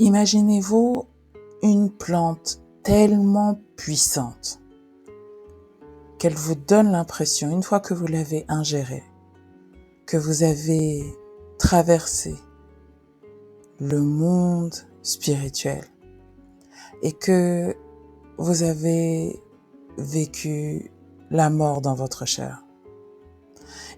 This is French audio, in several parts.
Imaginez-vous une plante tellement puissante qu'elle vous donne l'impression, une fois que vous l'avez ingérée, que vous avez traversé le monde spirituel et que vous avez vécu la mort dans votre chair.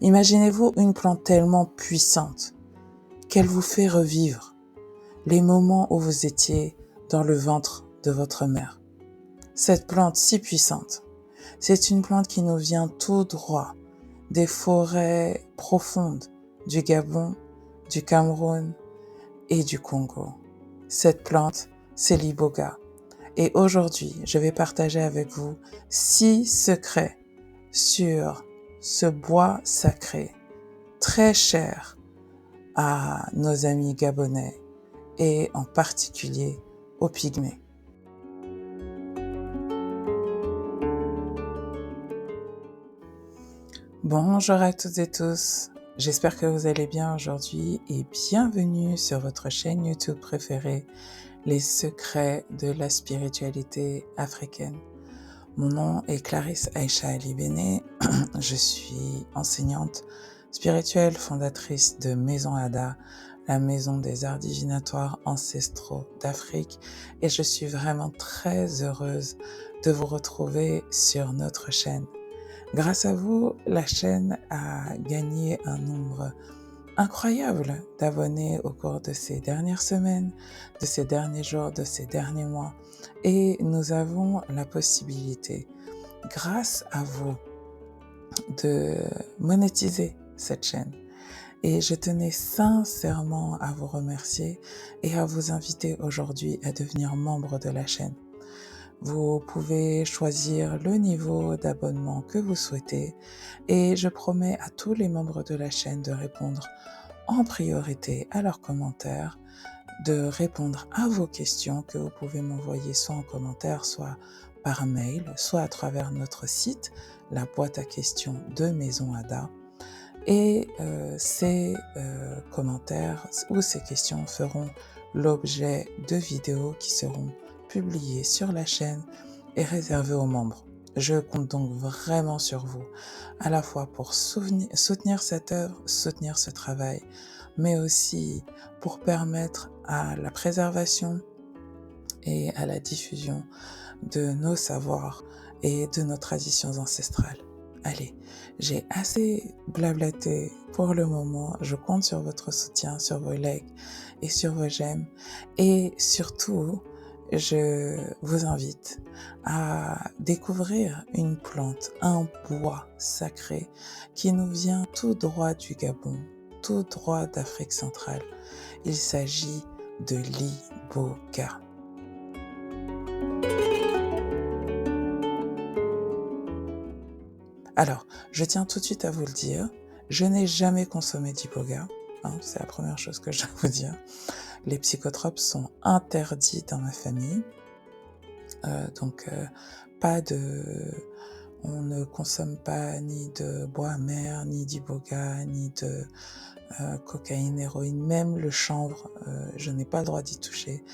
Imaginez-vous une plante tellement puissante qu'elle vous fait revivre les moments où vous étiez dans le ventre de votre mère. Cette plante si puissante, c'est une plante qui nous vient tout droit des forêts profondes du Gabon, du Cameroun et du Congo. Cette plante, c'est l'iboga. Et aujourd'hui, je vais partager avec vous 6 secrets sur ce bois sacré, très cher à nos amis gabonais et en particulier aux pygmées. Bonjour à toutes et tous, j'espère que vous allez bien aujourd'hui et bienvenue sur votre chaîne YouTube préférée, Les secrets de la spiritualité africaine. Mon nom est Clarisse Aïcha Ali Bene, je suis enseignante spirituelle, fondatrice de Maison Ada, la maison des arts divinatoires ancestraux d'Afrique, et je suis vraiment très heureuse de vous retrouver sur notre chaîne. Grâce à vous, la chaîne a gagné un nombre incroyable d'abonnés au cours de ces dernières semaines, de ces derniers jours, de ces derniers mois. Et nous avons la possibilité, grâce à vous, de monétiser cette chaîne. Et je tenais sincèrement à vous remercier et à vous inviter aujourd'hui à devenir membre de la chaîne. Vous pouvez choisir le niveau d'abonnement que vous souhaitez et je promets à tous les membres de la chaîne de répondre en priorité à leurs commentaires, de répondre à vos questions que vous pouvez m'envoyer soit en commentaire, soit par mail, soit à travers notre site, la boîte à questions de Maison Ada. Et ces commentaires ou ces questions feront l'objet de vidéos qui seront publiées sur la chaîne et réservées aux membres. Je compte donc vraiment sur vous, à la fois pour soutenir cette œuvre, soutenir ce travail, mais aussi pour permettre à la préservation et à la diffusion de nos savoirs et de nos traditions ancestrales. Allez, j'ai assez blablaté pour le moment. Je compte sur votre soutien, sur vos likes et sur vos j'aime. Et surtout, je vous invite à découvrir une plante, un bois sacré qui nous vient tout droit du Gabon, tout droit d'Afrique centrale. Il s'agit de l'iboga. Alors, je tiens tout de suite à vous le dire, je n'ai jamais consommé d'iboga, c'est la première chose que je dois vous dire. Les psychotropes sont interdits dans ma famille, donc on ne consomme pas ni de bois amer, ni d'iboga, ni de cocaïne, héroïne, même le chanvre, je n'ai pas le droit d'y toucher.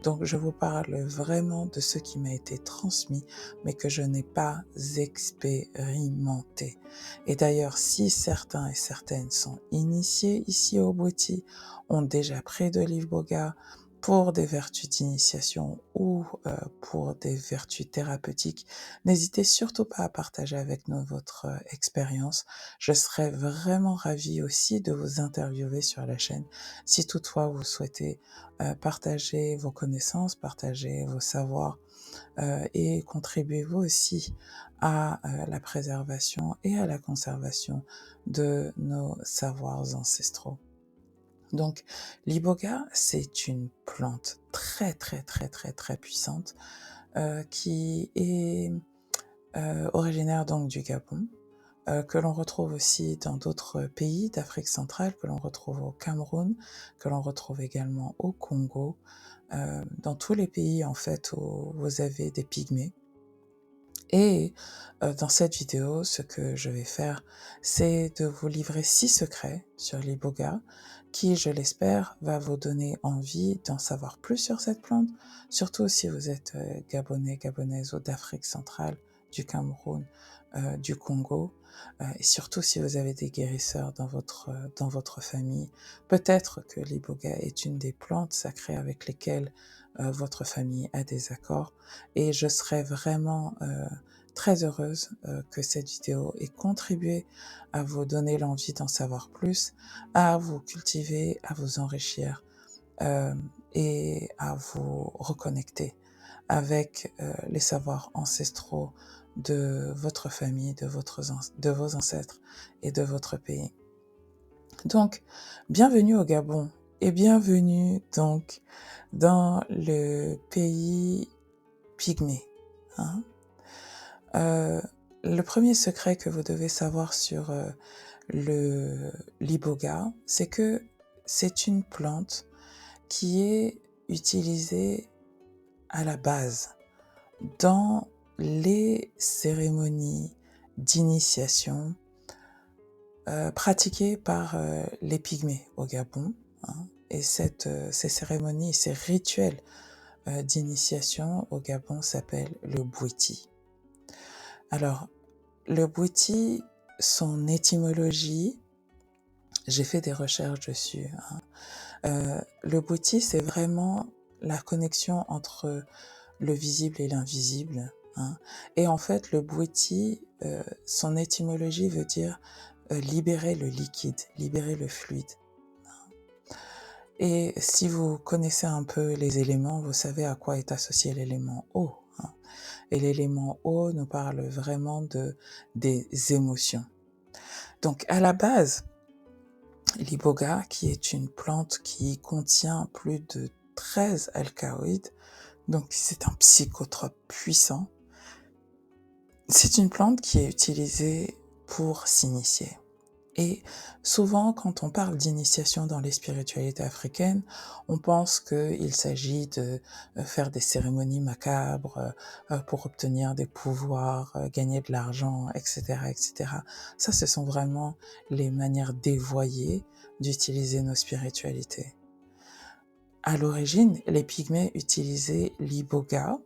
Donc je vous parle vraiment de ce qui m'a été transmis, mais que je n'ai pas expérimenté. Et d'ailleurs, si certains et certaines sont initiés ici au Bouti, ont déjà pris de l'iboga pour des vertus d'initiation ou pour des vertus thérapeutiques, n'hésitez surtout pas à partager avec nous votre expérience. Je serais vraiment ravie aussi de vous interviewer sur la chaîne si toutefois vous souhaitez partager vos connaissances, partager vos savoirs et contribuer vous aussi à la préservation et à la conservation de nos savoirs ancestraux. Donc, l'iboga, c'est une plante très très très très très puissante qui est originaire donc du Gabon, que l'on retrouve aussi dans d'autres pays d'Afrique centrale, que l'on retrouve au Cameroun, que l'on retrouve également au Congo, dans tous les pays en fait où vous avez des pygmées. Et dans cette vidéo, ce que je vais faire, c'est de vous livrer 6 secrets sur l'iboga qui, je l'espère, va vous donner envie d'en savoir plus sur cette plante, surtout si vous êtes gabonais, gabonaise ou d'Afrique centrale, du Cameroun, du Congo, et surtout si vous avez des guérisseurs dans votre famille. Peut-être que l'iboga est une des plantes sacrées avec lesquelles votre famille a des accords, et je serais vraiment très heureuse que cette vidéo ait contribué à vous donner l'envie d'en savoir plus, à vous cultiver, à vous enrichir et à vous reconnecter avec les savoirs ancestraux de votre famille, de vos ancêtres et de votre pays. Donc, bienvenue au Gabon et bienvenue donc dans le pays pygmée. Hein. Le premier secret que vous devez savoir sur l'iboga, c'est que c'est une plante qui est utilisée à la base dans les cérémonies d'initiation pratiquées par les pygmées au Gabon. Hein, et ces cérémonies, ces rituels d'initiation au Gabon s'appellent le bwiti. Alors, le bwiti, son étymologie, j'ai fait des recherches dessus. Hein. Le bwiti, c'est vraiment la connexion entre le visible et l'invisible. Hein. Et en fait, le bwiti, son étymologie veut dire libérer le liquide, libérer le fluide. Et si vous connaissez un peu les éléments, vous savez à quoi est associé l'élément eau. Hein. Et l'élément eau nous parle vraiment des émotions. Donc, à la base, l'iboga, qui est une plante qui contient plus de 13 alcaloïdes, donc c'est un psychotrope puissant, c'est une plante qui est utilisée pour s'initier. Et souvent, quand on parle d'initiation dans les spiritualités africaines, on pense qu'il s'agit de faire des cérémonies macabres pour obtenir des pouvoirs, gagner de l'argent, etc., etc. Ça, ce sont vraiment les manières dévoyées d'utiliser nos spiritualités. À l'origine, les pygmées utilisaient l'iboga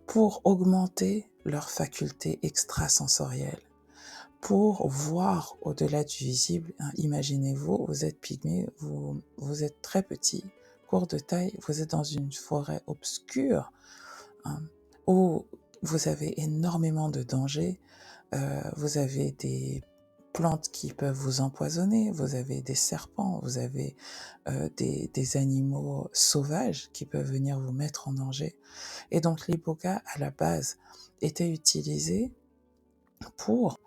pour augmenter leurs facultés extrasensorielles, pour voir au-delà du visible. Hein, imaginez-vous, vous êtes pygmée, vous êtes très petit, court de taille, vous êtes dans une forêt obscure, hein, où vous avez énormément de dangers, vous avez des plantes qui peuvent vous empoisonner, vous avez des serpents, vous avez des animaux sauvages qui peuvent venir vous mettre en danger. Et donc l'iboga, à la base, était utilisé pour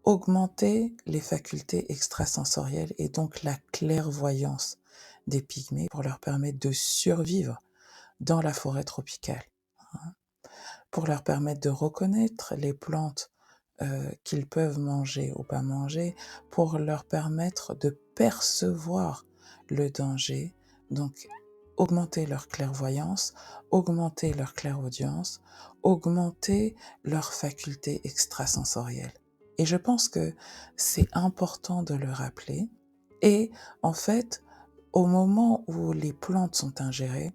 augmenter les facultés extrasensorielles et donc la clairvoyance des pygmées pour leur permettre de survivre dans la forêt tropicale, hein, pour leur permettre de reconnaître les plantes qu'ils peuvent manger ou pas manger, pour leur permettre de percevoir le danger, donc augmenter leur clairvoyance, augmenter leur clairaudience, augmenter leurs facultés extrasensorielles. Et je pense que c'est important de le rappeler. Et en fait, au moment où les plantes sont ingérées,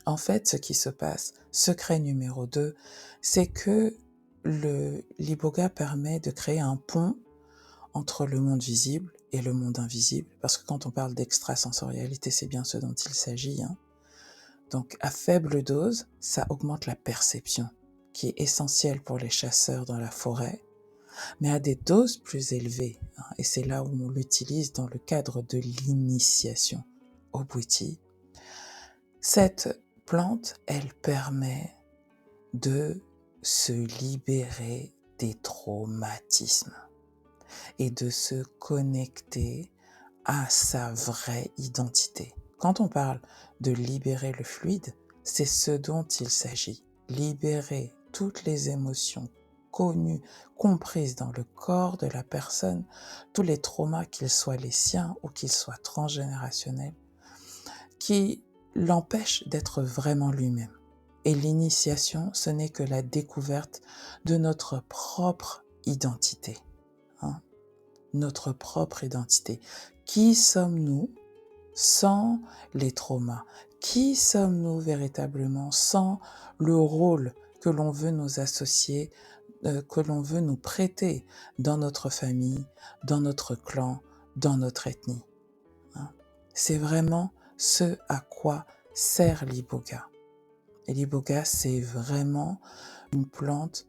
en fait, ce qui se passe, secret numéro 2, c'est que l'iboga permet de créer un pont entre le monde visible et le monde invisible, parce que quand on parle d'extrasensorialité, c'est bien ce dont il s'agit. Hein. Donc, à faible dose, ça augmente la perception, qui est essentielle pour les chasseurs dans la forêt, mais à des doses plus élevées, hein, et c'est là où on l'utilise dans le cadre de l'initiation au bwiti, cette plante, elle permet de se libérer des traumatismes et de se connecter à sa vraie identité. Quand on parle de libérer le fluide, c'est ce dont il s'agit. Libérer toutes les émotions connues, comprises dans le corps de la personne, tous les traumas, qu'ils soient les siens ou qu'ils soient transgénérationnels, qui l'empêchent d'être vraiment lui-même. Et l'initiation, ce n'est que la découverte de notre propre identité. Hein, notre propre identité. Qui sommes-nous sans les traumas? Qui sommes-nous véritablement sans le rôle que l'on veut nous associer, que l'on veut nous prêter dans notre famille, dans notre clan, dans notre ethnie? Hein. C'est vraiment ce à quoi sert l'iboga. Et l'iboga, c'est vraiment une plante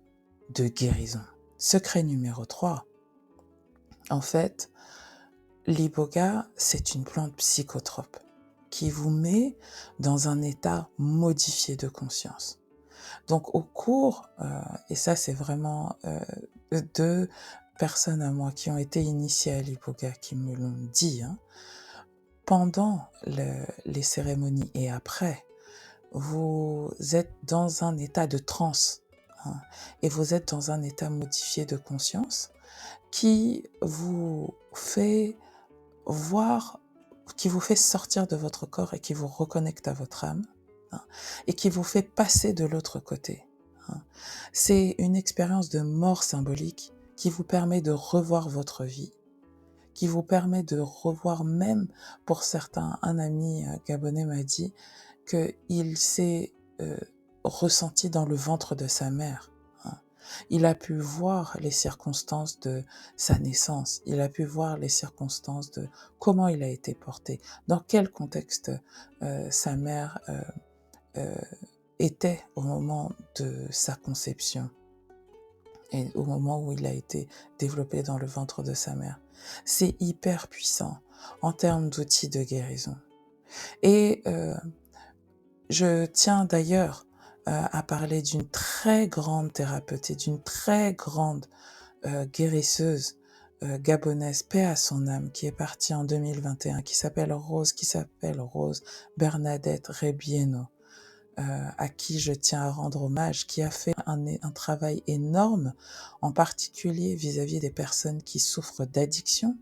de guérison. Secret numéro 3. En fait, l'iboga, c'est une plante psychotrope qui vous met dans un état modifié de conscience. Donc au cours, et ça c'est vraiment 2 personnes à moi qui ont été initiées à l'iboga qui me l'ont dit, hein, pendant les cérémonies et après, vous êtes dans un état de transe, hein, et vous êtes dans un état modifié de conscience qui vous fait voir, qui vous fait sortir de votre corps et qui vous reconnecte à votre âme, hein, et qui vous fait passer de l'autre côté. Hein. C'est une expérience de mort symbolique qui vous permet de revoir votre vie, qui vous permet de revoir même, pour certains, un ami gabonais m'a dit qu'il s'est ressenti dans le ventre de sa mère. Hein. Il a pu voir les circonstances de sa naissance, il a pu voir les circonstances de comment il a été porté, dans quel contexte sa mère euh, était au moment de sa conception et au moment où il a été développé dans le ventre de sa mère. C'est hyper puissant en termes d'outils de guérison. Et je tiens d'ailleurs à parler d'une très grande thérapeute et d'une très grande guérisseuse gabonaise, paix à son âme, qui est partie en 2021, qui s'appelle Rose Bernadette Rebieno, à qui je tiens à rendre hommage, qui a fait un travail énorme, en particulier vis-à-vis des personnes qui souffrent d'addiction.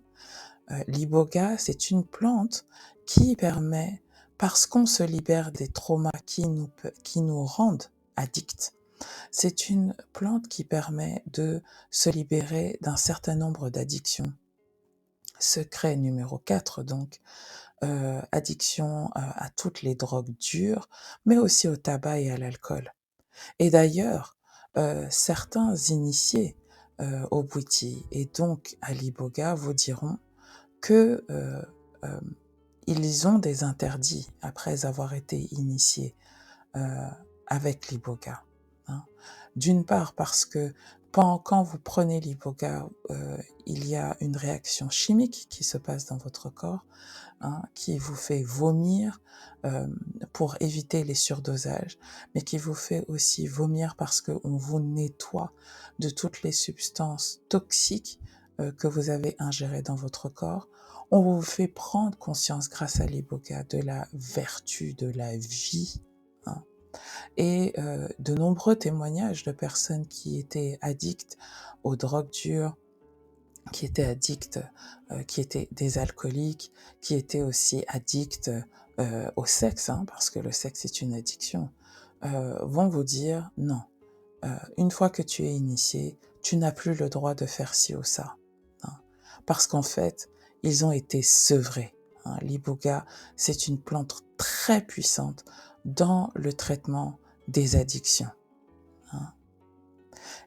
L'iboga, c'est une plante qui permet, parce qu'on se libère des traumas qui nous rendent addicts, c'est une plante qui permet de se libérer d'un certain nombre d'addictions. Secret numéro 4, donc, addiction à toutes les drogues dures, mais aussi au tabac et à l'alcool. Et d'ailleurs, certains initiés au Bwiti et donc à l'iboga vous diront que ils ont des interdits après avoir été initiés avec l'iboga. Hein. D'une part parce que quand vous prenez l'iboga, il y a une réaction chimique qui se passe dans votre corps, hein, qui vous fait vomir pour éviter les surdosages, mais qui vous fait aussi vomir parce qu'on vous nettoie de toutes les substances toxiques que vous avez ingérées dans votre corps. On vous fait prendre conscience grâce à l'iboga de la vertu de la vie, hein, et de nombreux témoignages de personnes qui étaient addictes aux drogues dures, qui étaient addicts, qui étaient des alcooliques, qui étaient aussi addicts au sexe, hein, parce que le sexe est une addiction, vont vous dire non, une fois que tu es initié, tu n'as plus le droit de faire ci ou ça. Hein, parce qu'en fait, ils ont été sevrés. Hein. L'iboga, c'est une plante très puissante dans le traitement des addictions. Hein.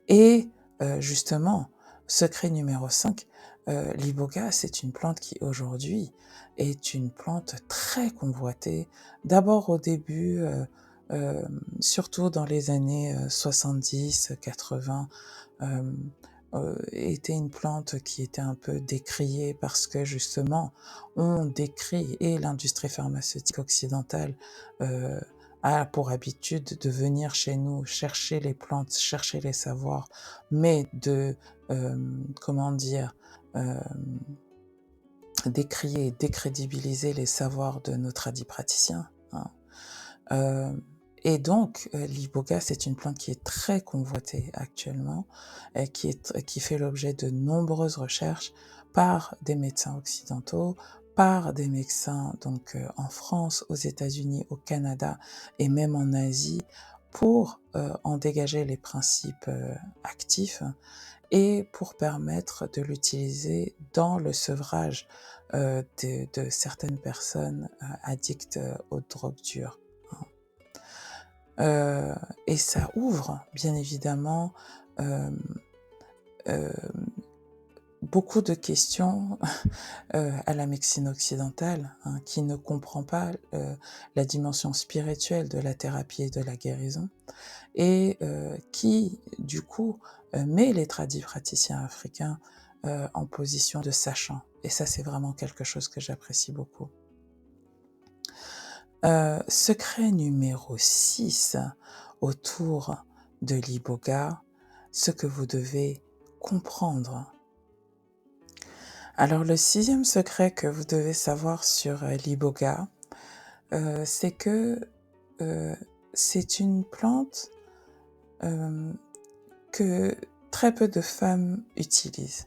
Et justement, secret numéro 5, l'iboga, c'est une plante qui aujourd'hui est une plante très convoitée. D'abord au début, surtout dans les années 70, 80, était une plante qui était un peu décriée parce que justement, on décrit, et l'industrie pharmaceutique occidentale a pour habitude de venir chez nous chercher les plantes, chercher les savoirs, mais de, comment dire, euh, décrier et décrédibiliser les savoirs de nos tradipraticiens. Hein. Et donc, l'iboga, c'est une plante qui est très convoitée actuellement, et qui fait l'objet de nombreuses recherches par des médecins occidentaux, par des médecins donc en France, aux États-Unis, au Canada et même en Asie, pour en dégager les principes actifs et pour permettre de l'utiliser dans le sevrage de certaines personnes addictes aux drogues dures. Et ça ouvre, bien évidemment, euh, euh, beaucoup de questions à la médecine occidentale, hein, qui ne comprend pas la dimension spirituelle de la thérapie et de la guérison, et qui, du coup, met les praticiens africains en position de sachant. Et ça, c'est vraiment quelque chose que j'apprécie beaucoup. Secret numéro 6 autour de l'iboga, ce que vous devez comprendre. Alors le 6e secret que vous devez savoir sur l'iboga, c'est que c'est une plante que très peu de femmes utilisent.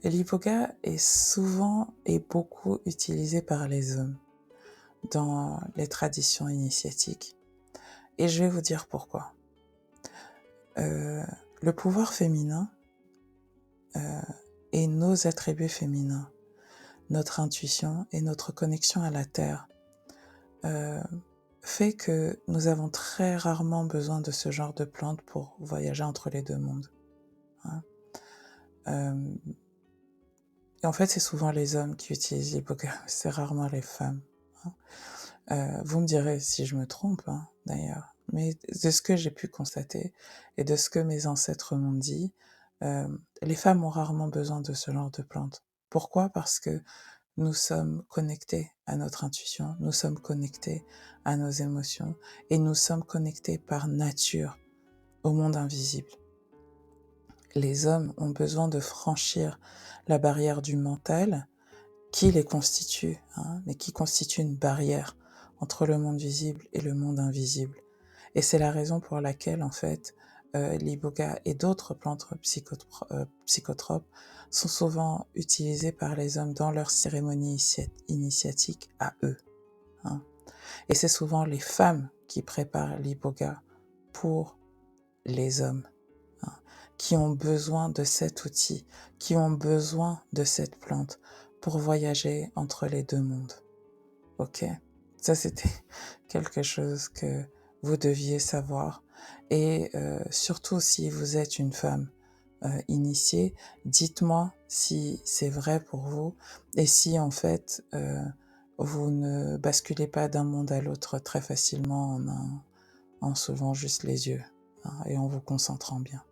L'iboga est souvent et beaucoup utilisé par les hommes dans les traditions initiatiques. Et je vais vous dire pourquoi. Le pouvoir féminin et nos attributs féminins, notre intuition et notre connexion à la terre fait que nous avons très rarement besoin de ce genre de plantes pour voyager entre les deux mondes. Hein. Et en fait, c'est souvent les hommes qui utilisent l'iboga, c'est rarement les femmes. Hein. Vous me direz si je me trompe, hein, d'ailleurs. Mais de ce que j'ai pu constater et de ce que mes ancêtres m'ont dit, les femmes ont rarement besoin de ce genre de plantes. Pourquoi? Parce que nous sommes connectés à notre intuition, nous sommes connectés à nos émotions et nous sommes connectés par nature au monde invisible. Les hommes ont besoin de franchir la barrière du mental qui les constitue, hein, mais qui constitue une barrière entre le monde visible et le monde invisible. Et c'est la raison pour laquelle, en fait, l'iboga et d'autres plantes psychotropes sont souvent utilisées par les hommes dans leurs cérémonies initiatiques à eux. Hein. Et c'est souvent les femmes qui préparent l'iboga pour les hommes, hein, qui ont besoin de cet outil, qui ont besoin de cette plante pour voyager entre les deux mondes. Ok? Ça, c'était quelque chose que vous deviez savoir. Et surtout, si vous êtes une femme initiée, dites-moi si c'est vrai pour vous et si, en fait, vous ne basculez pas d'un monde à l'autre très facilement en soulevant juste les yeux, hein, et en vous concentrant bien.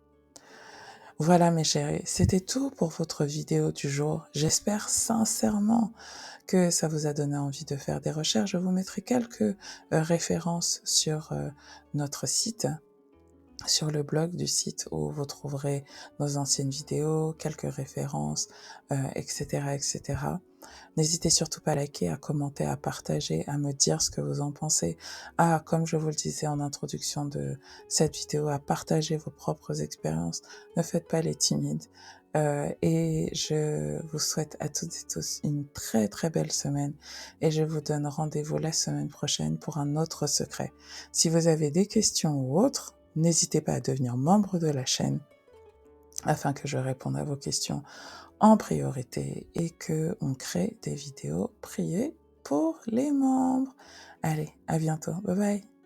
Voilà mes chéris, c'était tout pour votre vidéo du jour. J'espère sincèrement que ça vous a donné envie de faire des recherches. Je vous mettrai quelques références sur notre site, sur le blog du site où vous trouverez nos anciennes vidéos, quelques références, etc., etc. N'hésitez surtout pas à liker, à commenter, à partager, à me dire ce que vous en pensez. Ah, comme je vous le disais en introduction de cette vidéo, à partager vos propres expériences. Ne faites pas les timides. Et je vous souhaite à toutes et tous une très très belle semaine et je vous donne rendez-vous la semaine prochaine pour un autre secret. Si vous avez des questions ou autres, n'hésitez pas à devenir membre de la chaîne afin que je réponde à vos questions en priorité et que on crée des vidéos priées pour les membres. Allez, à bientôt. Bye bye.